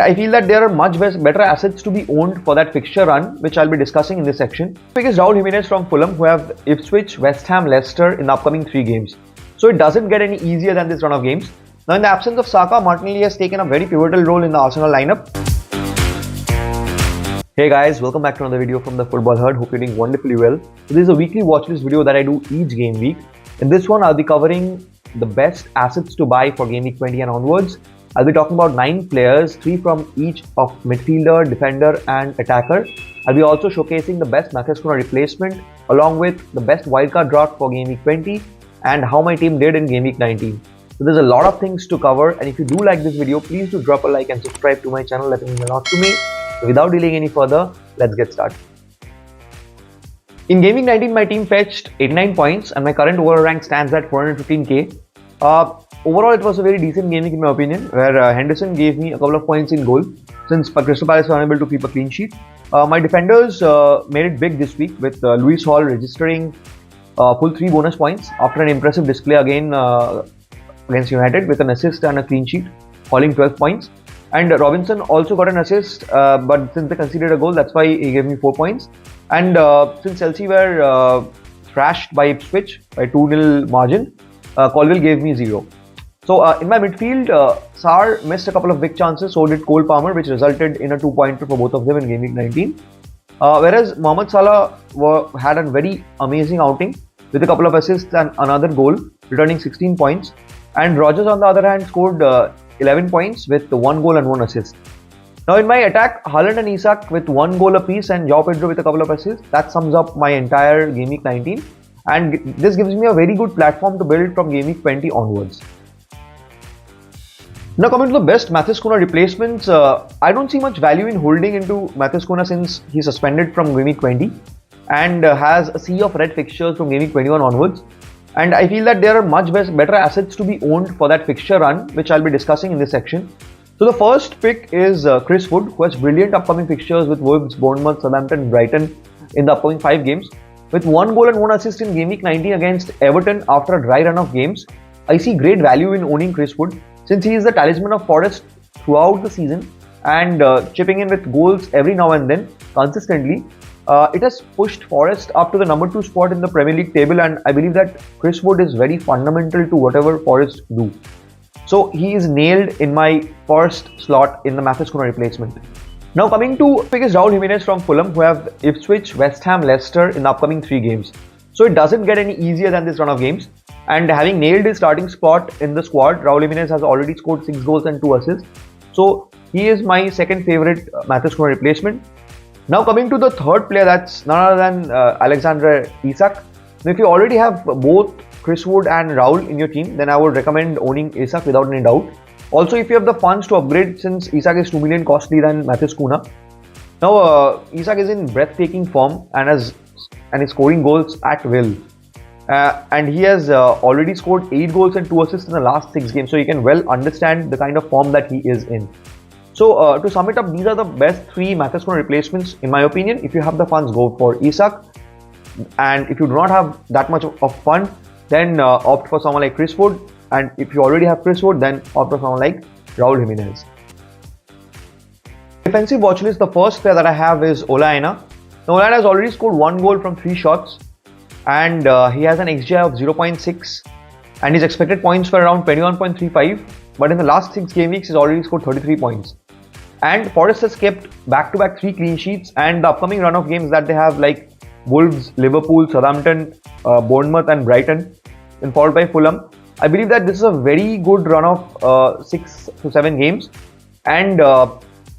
I feel that there are much better assets to be owned for that fixture run, which I'll be discussing in this section. Pick is Raul Jimenez from Fulham, who have Ipswich, West Ham, Leicester in the upcoming 3 games. So it doesn't get any easier than this run of games. Now, in the absence of Saka, Martinelli has taken a very pivotal role in the Arsenal lineup. Hey guys, welcome back to another video from the Football Herd. Hope you're doing wonderfully well. So this is a weekly watchlist video that I do each game week. In this one, I'll be covering the best assets to buy for game week 20 and onwards. I'll be talking about 9 players, 3 from each of midfielder, defender and attacker. I'll be also showcasing the best Cunha replacement along with the best wildcard draft for game week 20 and how my team did in game week 19. So there's a lot of things to cover, and if you do like this video, please do drop a like and subscribe to my channel. That means a lot to me. So without delaying any further, let's get started. In game week 19, my team fetched 89 points and my current overall rank stands at 415k. Overall, it was a very decent game week in my opinion, where Henderson gave me a couple of points in goal since Crystal Palace were unable to keep a clean sheet. My defenders made it big this week with Lewis Hall registering full 3 bonus points after an impressive display again against United with an assist and a clean sheet, hauling 12 points. And Robinson also got an assist, but since they conceded a goal, that's why he gave me 4 points. And since Chelsea were thrashed by Ipswich by 2-0 margin, Colville gave me 0. So in my midfield, Sarr missed a couple of big chances, so did Cole Palmer, which resulted in a 2-pointer for both of them in game week 19. Whereas Mohamed Salah had a very amazing outing with a couple of assists and another goal, returning 16 points. And Rodgers, on the other hand, scored 11 points with 1 goal and 1 assist. Now in my attack, Haaland and Isak with 1 goal apiece and João Pedro with a couple of assists. That sums up my entire game week 19. And this gives me a very good platform to build from game week 20 onwards. Now coming to the best Cunha replacements, I don't see much value in holding into Cunha since he's suspended from game week 20 and has a sea of red fixtures from game week 21 onwards. And I feel that there are much better assets to be owned for that fixture run, which I'll be discussing in this section. So the first pick is Chris Wood, who has brilliant upcoming fixtures with Wolves, Bournemouth, Southampton and Brighton in the upcoming 5 games. With 1 goal and 1 assist in game week 19 against Everton after a dry run of games, I see great value in owning Chris Wood since he is the talisman of Forest throughout the season and chipping in with goals every now and then consistently. It has pushed Forest up to the number 2 spot in the Premier League table, and I believe that Chris Wood is very fundamental to whatever Forest do. So he is nailed in my first slot in the Cunha replacement. Now coming to pick is Raul Jimenez from Fulham, who have Ipswich, West Ham, Leicester in the upcoming 3 games. So it doesn't get any easier than this run of games. And having nailed his starting spot in the squad, Raul Jimenez has already scored 6 goals and 2 assists. So he is my second favorite Cunha replacement. Now coming to the third player, that's none other than Alexander Isak. Now if you already have both Chris Wood and Raul in your team, then I would recommend owning Isak without any doubt. Also, if you have the funds to upgrade, since Isak is 2 million costly than Cunha. Now Isak is in breathtaking form and is scoring goals at will. And he has already scored 8 goals and 2 assists in the last 6 games, so you can well understand the kind of form that he is in. So to sum it up, these are the best 3 Cunha replacements in my opinion. If you have the funds, go for Isak, and if you do not have that much of fun, then opt for someone like Chris Wood, and if you already have Chris Wood, then opt for someone like Raul Jimenez. Defensive watchlist, the first player that I have is Ola Aina. Now Ola Aina has already scored 1 goal from 3 shots and he has an XGI of 0.6 and his expected points were around 21.35, but in the last 6 game weeks he's already scored 33 points. And Forest has kept back-to-back 3 clean sheets, and the upcoming run of games that they have like Wolves, Liverpool, Southampton, Bournemouth and Brighton, and followed by Fulham. I believe that this is a very good run of 6 to 7 games, and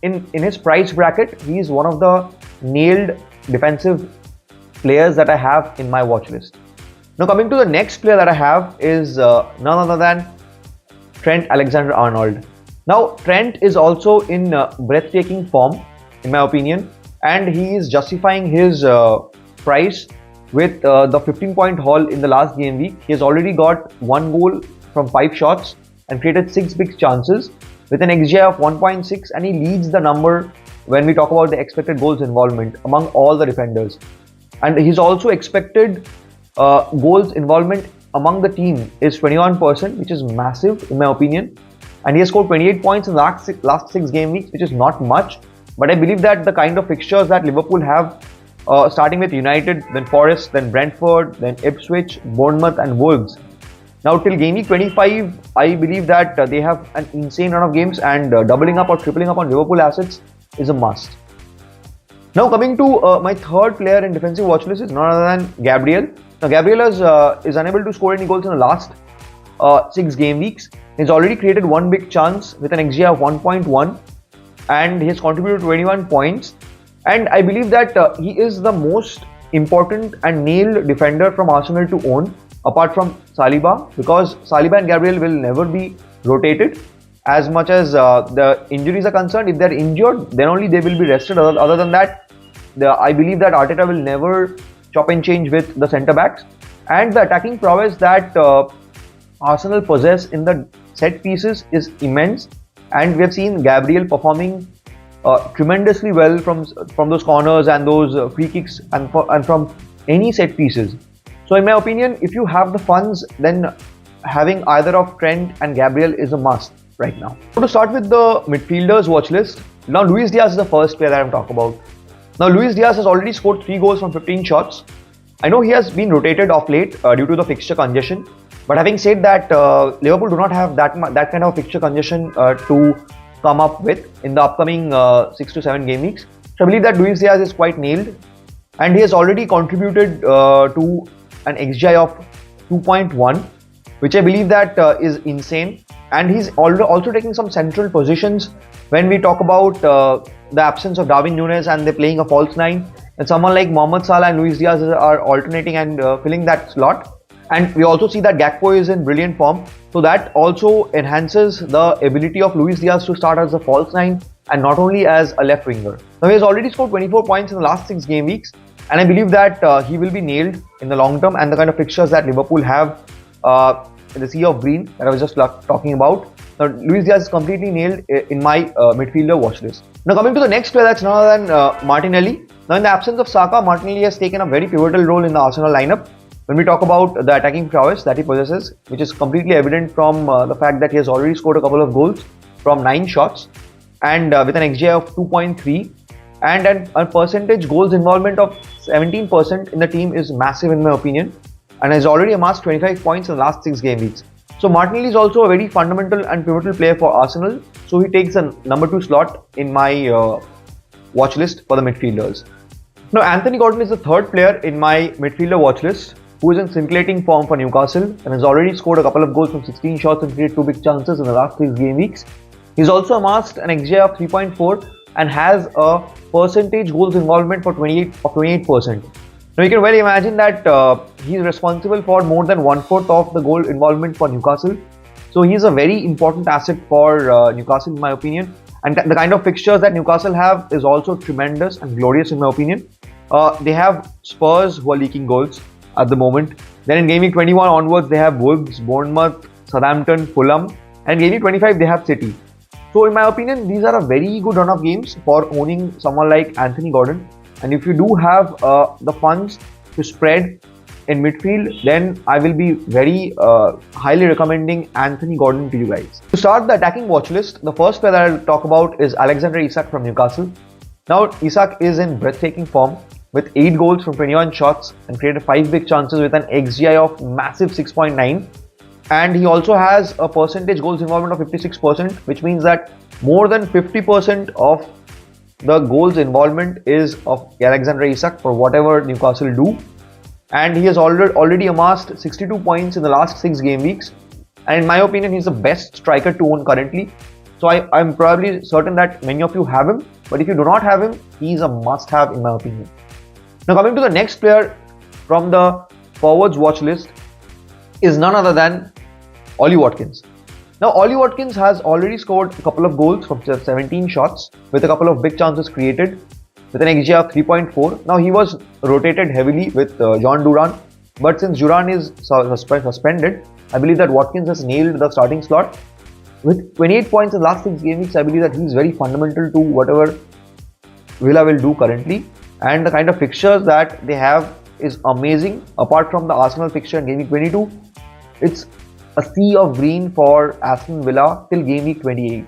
in his price bracket, he is one of the nailed defensive players that I have in my watch list. Now coming to the next player that I have is none other than Trent Alexander-Arnold. Now Trent is also in breathtaking form in my opinion, and he is justifying his price with the 15-point haul in the last game week. He has already got 1 goal from 5 shots and created 6 big chances with an XGI of 1.6, and he leads the number when we talk about the expected goals involvement among all the defenders. And he's also expected goals involvement among the team is 21%, which is massive in my opinion. and he has scored 28 points in the last six game weeks, which is not much. But I believe that the kind of fixtures that Liverpool have, starting with United, then Forest, then Brentford, then Ipswich, Bournemouth, and Wolves. Now till game week 25, I believe that they have an insane run of games, and doubling up or tripling up on Liverpool assets is a must. Now coming to my third player in defensive watch list is none other than Gabriel. Now Gabriel is unable to score any goals in the last 6 game weeks. He's already created one big chance with an XGI of 1.1, and he has contributed 21 points. And I believe that he is the most important and nailed defender from Arsenal to own, apart from Saliba, because Saliba and Gabriel will never be rotated as much as the injuries are concerned. If they're injured, then only they will be rested. Other than that, I believe that Arteta will never chop and change with the centre backs. And the attacking prowess that Arsenal possess in the set pieces is immense, and we have seen Gabriel performing tremendously well from those corners and those free kicks and from any set pieces. So in my opinion, if you have the funds, then having either of Trent and Gabriel is a must right now. So to start with the midfielders watch list, now Luis Diaz is the first player that I'm talking about. Now Luis Diaz has already scored 3 goals from 15 shots. I know he has been rotated of late due to the fixture congestion, but having said that, Liverpool do not have that kind of fixture congestion to come up with in the upcoming 6 to 7 game weeks. So I believe that Luis Diaz is quite nailed, and he has already contributed to an XGI of 2.1, which I believe that is insane. And he's also taking some central positions when we talk about the absence of Darwin Núñez and they're playing a false 9, and someone like Mohamed Salah and Luis Diaz are alternating and filling that slot. And we also see that Gakpo is in brilliant form, so that also enhances the ability of Luis Diaz to start as a false 9 and not only as a left winger. Now he has already scored 24 points in the last 6 game weeks, and I believe that he will be nailed in the long term, and the kind of fixtures that Liverpool have in the sea of green that I was just talking about. Now Luis Diaz is completely nailed in my midfielder watch list. Now coming to the next player, that's none other than Martinelli. Now in the absence of Saka, Martinelli has taken a very pivotal role in the Arsenal lineup when we talk about the attacking prowess that he possesses, which is completely evident from the fact that he has already scored a couple of goals from 9 shots, and with an XGI of 2.3, and a percentage goals involvement of 17% in the team is massive in my opinion, and has already amassed 25 points in the last 6 game weeks. So Martinelli is also a very fundamental and pivotal player for Arsenal, so he takes a number 2 slot in my watch list for the midfielders. Now Anthony Gordon is the third player in my midfielder watch list, who is in scintillating form for Newcastle and has already scored a couple of goals from 16 shots and created 2 big chances in the last 6 game weeks. He's also amassed an XGI of 3.4 and has a percentage goals involvement for 28%. Now you can well imagine that he's responsible for more than 1/4 of the goal involvement for Newcastle. So he's a very important asset for Newcastle in my opinion. And the kind of fixtures that Newcastle have is also tremendous and glorious in my opinion. They have Spurs, who are leaking goals at the moment. Then in game week 21 onwards, they have Wolves, Bournemouth, Southampton, Fulham, and game week 25 they have City. So in my opinion, these are a very good run of games for owning someone like Anthony Gordon. And if you do have the funds to spread in midfield, then I will be very highly recommending Anthony Gordon to you guys. To start the attacking watch list, the first player that I'll talk about is Alexander Isak from Newcastle. Now Isak is in breathtaking form with 8 goals from 21 shots and created 5 big chances with an XGI of massive 6.9. And he also has a percentage goals involvement of 56%, which means that more than 50% of the goals involvement is of Alexander Isak for whatever Newcastle do. And he has already amassed 62 points in the last 6 game weeks. And in my opinion, he's the best striker to own currently. So I'm probably certain that many of you have him. But if you do not have him, he's a must-have in my opinion. Now coming to the next player from the forwards watch list is none other than Ollie Watkins. Now Ollie Watkins has already scored a couple of goals from 17 shots with a couple of big chances created with an XG of 3.4. Now he was rotated heavily with John Duran, but since Duran is suspended, I believe that Watkins has nailed the starting slot. With 28 points in the last 6 game weeks, I believe that he's very fundamental to whatever Villa will do currently. And the kind of fixtures that they have is amazing. Apart from the Arsenal fixture in game week 22, it's a sea of green for Aston Villa till game week 28.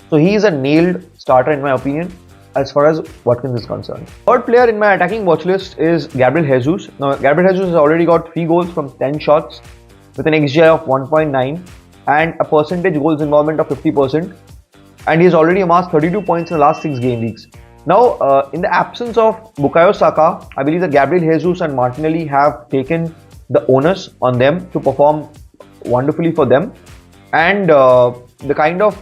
So he is a nailed starter in my opinion as far as Watkins is concerned. Third player in my attacking watch list is Gabriel Jesus. Now Gabriel Jesus has already got 3 goals from 10 shots with an XGI of 1.9 and a percentage goals involvement of 50%, and he has already amassed 32 points in the last 6 game weeks. Now in the absence of Bukayo Saka, I believe that Gabriel Jesus and Martinelli have taken the onus on them to perform wonderfully for them, and the kind of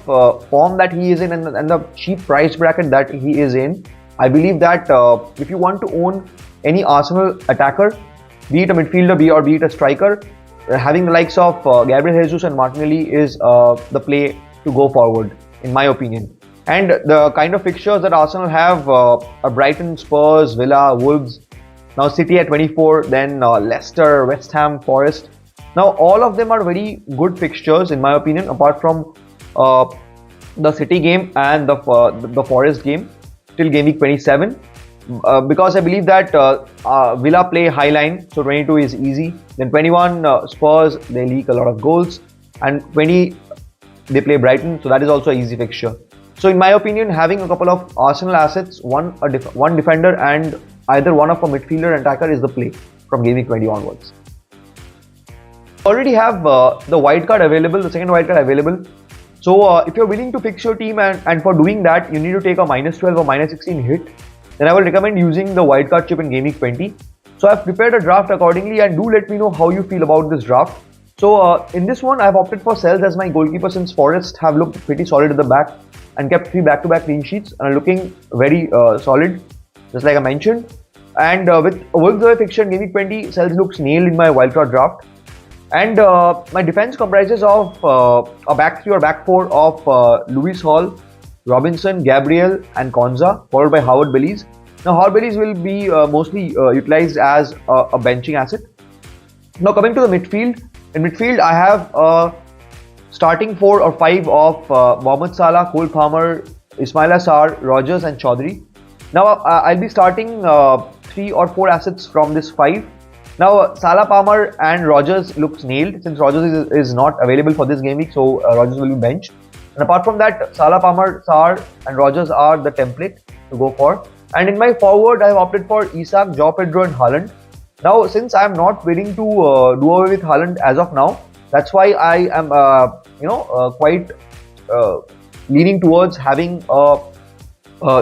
form that he is in and the cheap price bracket that he is in, I believe that if you want to own any Arsenal attacker, be it a midfielder be it a striker, having the likes of Gabriel Jesus and Martinelli is the play to go forward in my opinion. And the kind of fixtures that Arsenal have are Brighton, Spurs, Villa, Wolves, now City at 24, then Leicester, West Ham, Forest. Now all of them are very good fixtures in my opinion, apart from the City game and the Forest game till game week 27, because I believe that Villa play high line, so 22 is easy. Then 21 Spurs, they leak a lot of goals, and 20 they play Brighton, so that is also an easy fixture. So in my opinion, having a couple of Arsenal assets, one defender and either one of a midfielder and attacker is the play from game week 20 onwards. Already have the wildcard available, the second wildcard available. So if you're willing to fix your team and for doing that you need to take a -12 or -16 hit, then I will recommend using the wildcard chip in game week 20. So I've prepared a draft accordingly, and do let me know how you feel about this draft. So in this one I've opted for Sells as my goalkeeper, since Forest have looked pretty solid at the back and kept 3 back-to-back clean sheets and are looking very solid, just like I mentioned. And with Wolves fixture in game week 20, Sells looks nailed in my wildcard draft. And my defense comprises of a back 3 or back 4 of Lewis Hall, Robinson, Gabriel and Cunha, followed by Howard Bellis. Now Howard Bellis will be mostly utilized as a benching asset. Now coming to the midfield, in midfield I have starting 4 or 5 of Mohamed Salah, Cole Palmer, Ismail Assar, Rogers and Chaudhary. Now I'll be starting 3 or 4 assets from this 5. Now Salah, Palmer and Rogers looks nailed, since Rogers is not available for this game week, so Rogers will be benched. And apart from that, Salah, Palmer, Sarr and Rogers are the template to go for. And in my forward, I have opted for Isak, Joao Pedro and Haaland. Now since I am not willing to do away with Haaland as of now, that's why I am quite leaning towards having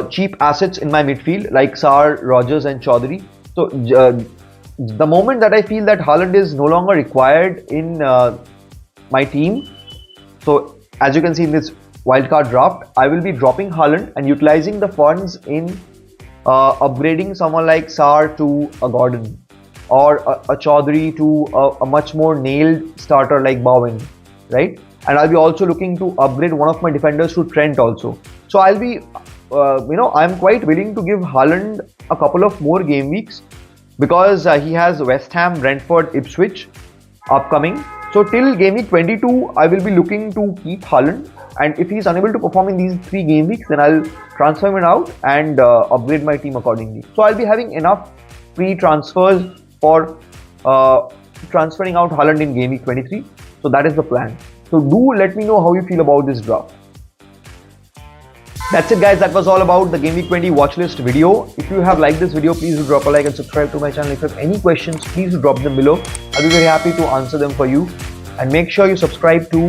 cheap assets in my midfield like Sarr, Rogers and Chaudhary. So the moment that I feel that Haaland is no longer required in my team, so as you can see in this wildcard draft, I will be dropping Haaland and utilizing the funds in upgrading someone like Sarr to a Gordon, or a Chaudhary to a much more nailed starter like Bowen, right? And I'll be also looking to upgrade one of my defenders to Trent also. So I'll be, I'm quite willing to give Haaland a couple of more game weeks, because he has West Ham, Brentford, Ipswich upcoming. So till game week 22, I will be looking to keep Haaland, and if he is unable to perform in these 3 game weeks, then I'll transfer him out and upgrade my team accordingly. So I'll be having enough free transfers for transferring out Haaland in game week 23. So that is the plan. So do let me know how you feel about this draft. That's it guys, that was all about the Game Week 20 watch list video. If you have liked this video, please do drop a like and subscribe to my channel. If you have any questions, please do drop them below. I'll be very happy to answer them for you. And make sure you subscribe to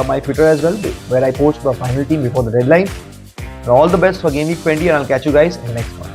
my Twitter as well, where I post the final team before the deadline. And all the best for Game Week 20, and I'll catch you guys in the next one.